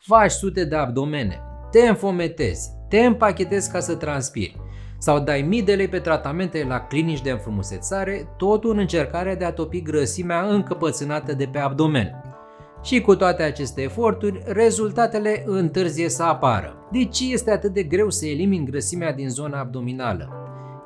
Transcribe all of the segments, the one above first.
faci sute de abdomene, te înfometezi, te împachetezi ca să transpiri sau dai mii de lei pe tratamente la clinici de înfrumusețare, totul în încercarea de a topi grăsimea încăpățânată de pe abdomen. Și cu toate aceste eforturi, rezultatele întârzie să apară. De ce este atât de greu să elimini grăsimea din zona abdominală?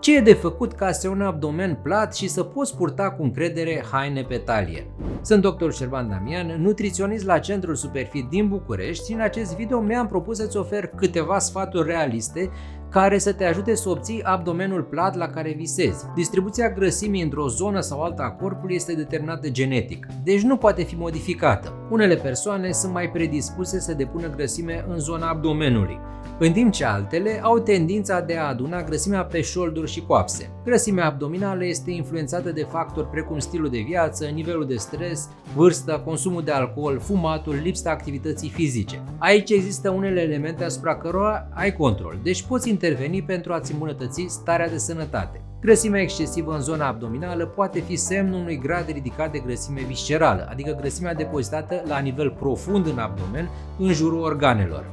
Ce e de făcut ca să ai un abdomen plat și să poți purta cu încredere haine pe talie? Sunt dr. Șerban Damian, nutriționist la Centrul Superfit din București și în acest video mi-am propus să-ți ofer câteva sfaturi realiste care să te ajute să obții abdomenul plat la care visezi. Distribuția grăsimii într-o zonă sau alta a corpului este determinată genetic, deci nu poate fi modificată. Unele persoane sunt mai predispuse să depună grăsime în zona abdomenului, în timp ce altele au tendința de a aduna grăsimea pe șolduri și coapse. Grăsimea abdominală este influențată de factori precum stilul de viață, nivelul de stres, vârsta, consumul de alcool, fumatul, lipsa activității fizice. Aici există unele elemente asupra cărora ai control, deci poți interveni pentru a-ți îmbunătăți starea de sănătate. Grăsimea excesivă în zona abdominală poate fi semnul unui grad ridicat de grăsime viscerală, adică grăsimea depozitată la nivel profund în abdomen, în jurul organelor.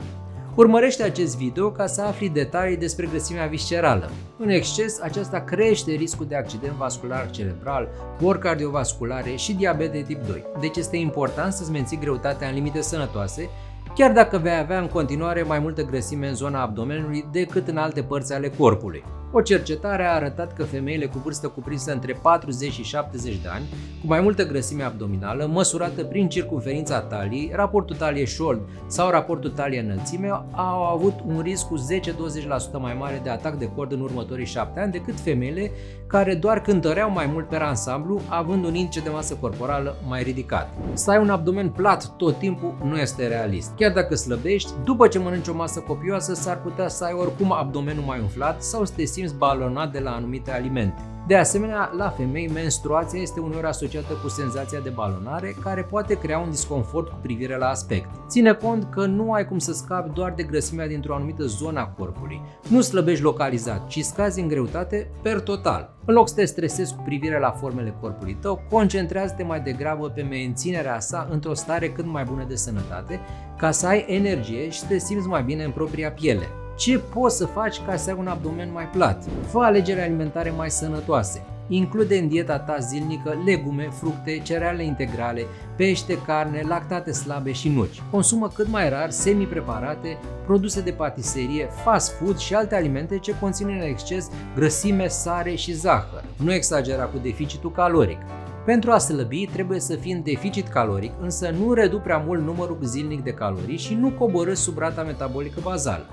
Urmărește acest video ca să afli detalii despre grăsimea viscerală. În exces, aceasta crește riscul de accident vascular cerebral, boli cardiovasculare și diabet de tip 2. Deci este important să-ți menții greutatea în limite sănătoase, chiar dacă vei avea în continuare mai multă grăsime în zona abdomenului decât în alte părți ale corpului. O cercetare a arătat că femeile cu vârstă cuprinsă între 40 și 70 de ani, cu mai multă grăsime abdominală, măsurată prin circumferința taliei, raportul talie-șold sau raportul talie-înălțime, au avut un risc cu 10-20% mai mare de atac de cord în următorii 7 ani decât femeile care doar cântăreau mai mult pe ansamblu, având un indice de masă corporală mai ridicat. Să ai un abdomen plat tot timpul nu este realist. Chiar dacă slăbești, după ce mănânci o masă copioasă, s-ar putea să ai oricum abdomenul mai umflat sau să te simți balonat de la anumite alimente. De asemenea, la femei, menstruația este uneori asociată cu senzația de balonare, care poate crea un disconfort cu privire la aspect. Ține cont că nu ai cum să scapi doar de grăsimea dintr-o anumită zonă a corpului. Nu slăbești localizat, ci scazi în greutate per total. În loc să te stresezi cu privire la formele corpului tău, concentrează-te mai degrabă pe menținerea sa într-o stare cât mai bună de sănătate, ca să ai energie și să te simți mai bine în propria piele. Ce poți să faci ca să ai un abdomen mai plat? Fă alegeri alimentare mai sănătoase. Include în dieta ta zilnică legume, fructe, cereale integrale, pește, carne, lactate slabe și nuci. Consumă cât mai rar semi-preparate, produse de patiserie, fast food și alte alimente ce conțin în exces grăsime, sare și zahăr. Nu exagera cu deficitul caloric. Pentru a slăbi trebuie să fii în deficit caloric, însă nu redu prea mult numărul zilnic de calorii și nu coborî sub rata metabolică bazală.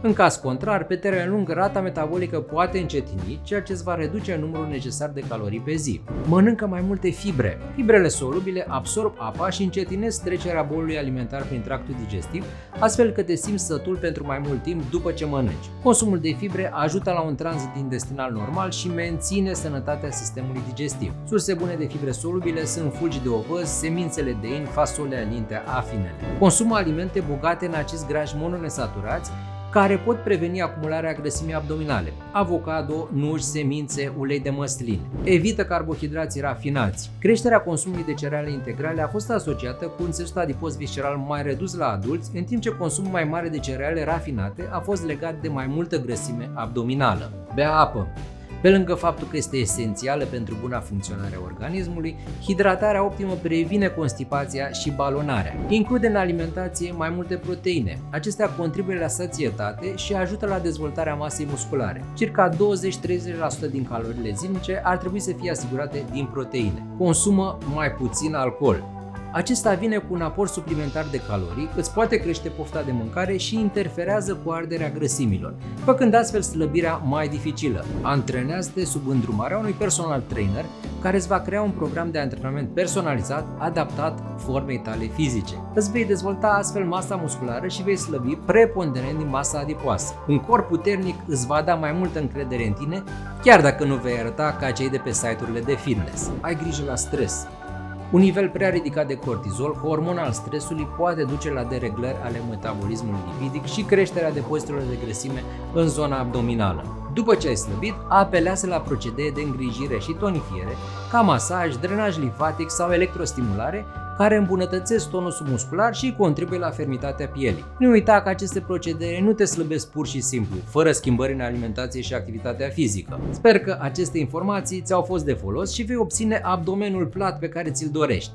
În caz contrar, pe termen lung, rata metabolică poate încetini, ceea ce îți va reduce numărul necesar de calorii pe zi. Mănâncă mai multe fibre. Fibrele solubile absorb apa și încetinesc trecerea bolului alimentar prin tractul digestiv, astfel că te simți sătul pentru mai mult timp după ce mănânci. Consumul de fibre ajută la un tranzit intestinal normal și menține sănătatea sistemului digestiv. Surse bune de fibre solubile sunt fulgi de ovăz, semințele de in, fasole, linte, afinele. Consumă alimente bogate în acizi grași mononesaturați, care pot preveni acumularea grăsimii abdominale: avocado, nuci, semințe, ulei de măslin. Evită carbohidrații rafinați. Creșterea consumului de cereale integrale a fost asociată cu un țesut adipos visceral mai redus la adulți, în timp ce consumul mai mare de cereale rafinate a fost legat de mai multă grăsime abdominală. Bea apă. Pe lângă faptul că este esențială pentru buna funcționare a organismului, hidratarea optimă previne constipația și balonarea. Include în alimentație mai multe proteine. Acestea contribuie la sațietate și ajută la dezvoltarea masei musculare. Circa 20-30% din caloriile zilnice ar trebui să fie asigurate din proteine. Consumă mai puțin alcool. Acesta vine cu un aport suplimentar de calorii, îți poate crește pofta de mâncare și interferează cu arderea grăsimilor, făcând astfel slăbirea mai dificilă. Antrenează-te sub îndrumarea unui personal trainer care îți va crea un program de antrenament personalizat, adaptat formei tale fizice. Îți vei dezvolta astfel masa musculară și vei slăbi preponderent din masa adipoasă. Un corp puternic îți va da mai multă încredere în tine, chiar dacă nu vei arăta ca cei de pe site-urile de fitness. Ai grijă la stres. Un nivel prea ridicat de cortizol, hormon al stresului, poate duce la dereglări ale metabolismului lipidic și creșterea depozitelor de grăsime în zona abdominală. După ce ai slăbit, apelează la procedee de îngrijire și tonifiere, ca masaj, drenaj limfatic sau electrostimulare, care îmbunătățesc tonusul muscular și contribuie la fermitatea pielii. Nu uita că aceste procedee nu te slăbesc pur și simplu, fără schimbări în alimentație și activitatea fizică. Sper că aceste informații ți-au fost de folos și vei obține abdomenul plat pe care ți-l dorești.